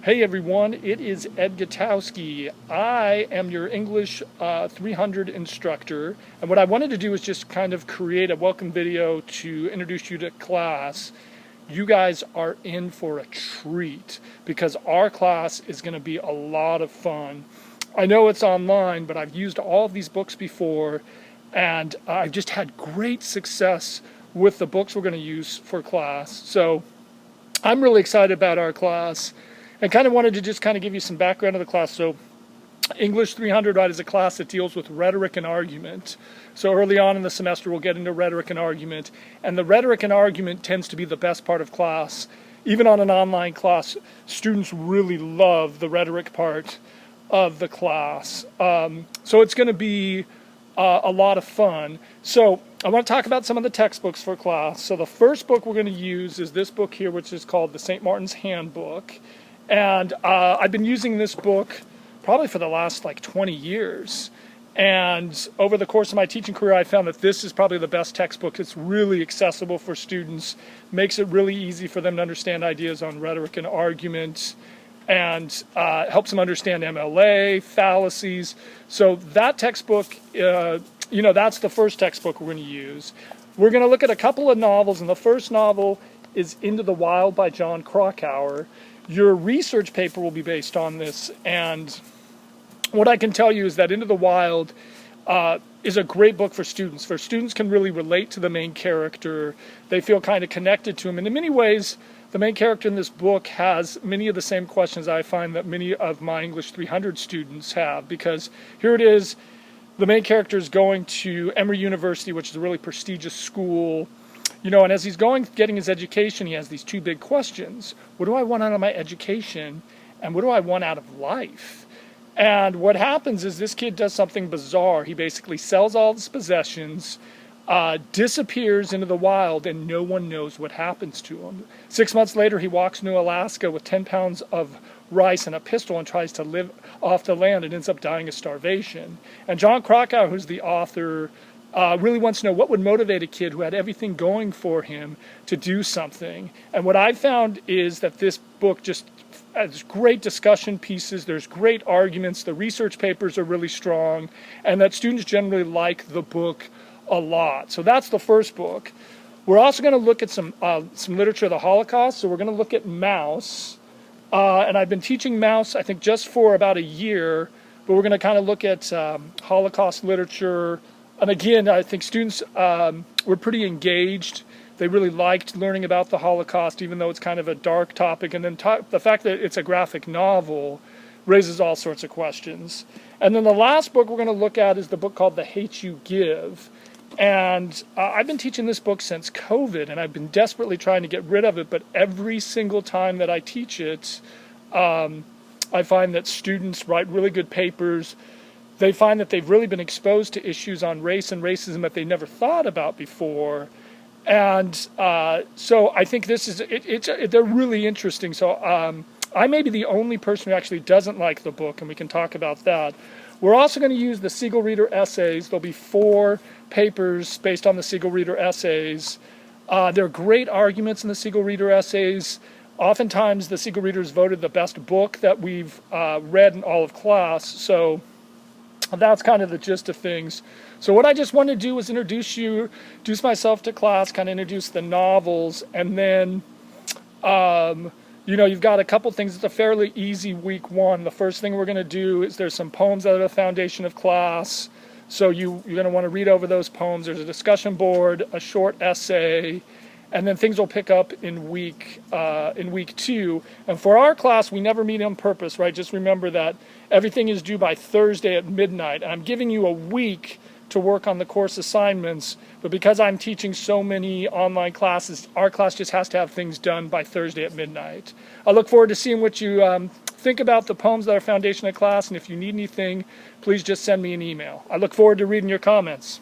Hey everyone, it is Ed Gutowski. I am your English 300 instructor, and what I wanted to do is just kind of create a welcome video to introduce you to class. You guys are in for a treat because our class is going to be a lot of fun. I know it's online, but I've used all of these books before, and I've just had great success with the books we're going to use for class. So I'm really excited about our class. I kind of wanted to just kind of give you some background of the class. So English 300, right, is a class that deals with rhetoric and argument. So early on in the semester, we'll get into rhetoric and argument. And the rhetoric and argument tends to be the best part of class. Even on an online class, students really love the rhetoric part of the class. So it's going to be a lot of fun. So I want to talk about some of the textbooks for class. So the first book we're going to use is this book here, which is called the St. Martin's Handbook. And I've been using this book probably for the last like 20 years. And over the course of my teaching career, I found that this is probably the best textbook. It's really accessible for students, makes it really easy for them to understand ideas on rhetoric and argument, and helps them understand MLA, fallacies. So that textbook, that's the first textbook we're going to use. We're going to look at a couple of novels, and the first novel is Into the Wild by Jon Krakauer. Your research paper will be based on this, and what I can tell you is that Into the Wild is a great book for students. For students can really relate to the main character. They feel kind of connected to him, and in many ways, the main character in this book has many of the same questions I find that many of my English 300 students have, because here it is, the main character is going to Emory University, which is a really prestigious school. And as he's getting his education, he has these two big questions. What do I want out of my education? And what do I want out of life? And what happens is this kid does something bizarre. He basically sells all his possessions, disappears into the wild, and no one knows what happens to him. 6 months later, he walks into Alaska with 10 pounds of rice and a pistol and tries to live off the land and ends up dying of starvation. And Jon Krakauer, who's the author, really wants to know what would motivate a kid who had everything going for him to do something. And what I found is that this book just has great discussion pieces, there's great arguments, the research papers are really strong, and that students generally like the book a lot. So that's the first book. We're also going to look at some literature of the Holocaust. So we're going to look at Maus. And I've been teaching Maus, I think, just for about a year, but we're going to kind of look at Holocaust literature. And again, I think students were pretty engaged. They really liked learning about the Holocaust, even though it's kind of a dark topic. And then the fact that it's a graphic novel raises all sorts of questions. And then the last book we're going to look at is the book called The Hate U Give. And I've been teaching this book since COVID, and I've been desperately trying to get rid of it. But every single time that I teach it, I find that students write really good papers. They find that they've really been exposed to issues on race and racism that they never thought about before. And so I think this is, they're really interesting. So I may be the only person who actually doesn't like the book, and we can talk about that. We're also going to use the Siegel Reader essays. There'll be 4 papers based on the Siegel Reader essays. There are great arguments in the Siegel Reader essays. Oftentimes the Siegel Reader is voted the best book that we've read in all of class. So that's kind of the gist of things. So what I just wanted to do was introduce myself to class, kind of introduce the novels, and then, you've got a couple things. It's a fairly easy week one. The first thing we're going to do is there's some poems that are the foundation of class. So you're going to want to read over those poems. There's a discussion board, a short essay, and then things will pick up in week 2. And for our class, we never meet on purpose, right? Just remember that everything is due by Thursday at midnight. And I'm giving you a week to work on the course assignments, but because I'm teaching so many online classes, our class just has to have things done by Thursday at midnight. I look forward to seeing what you think about the poems that are foundation of class, and if you need anything, please just send me an email. I look forward to reading your comments.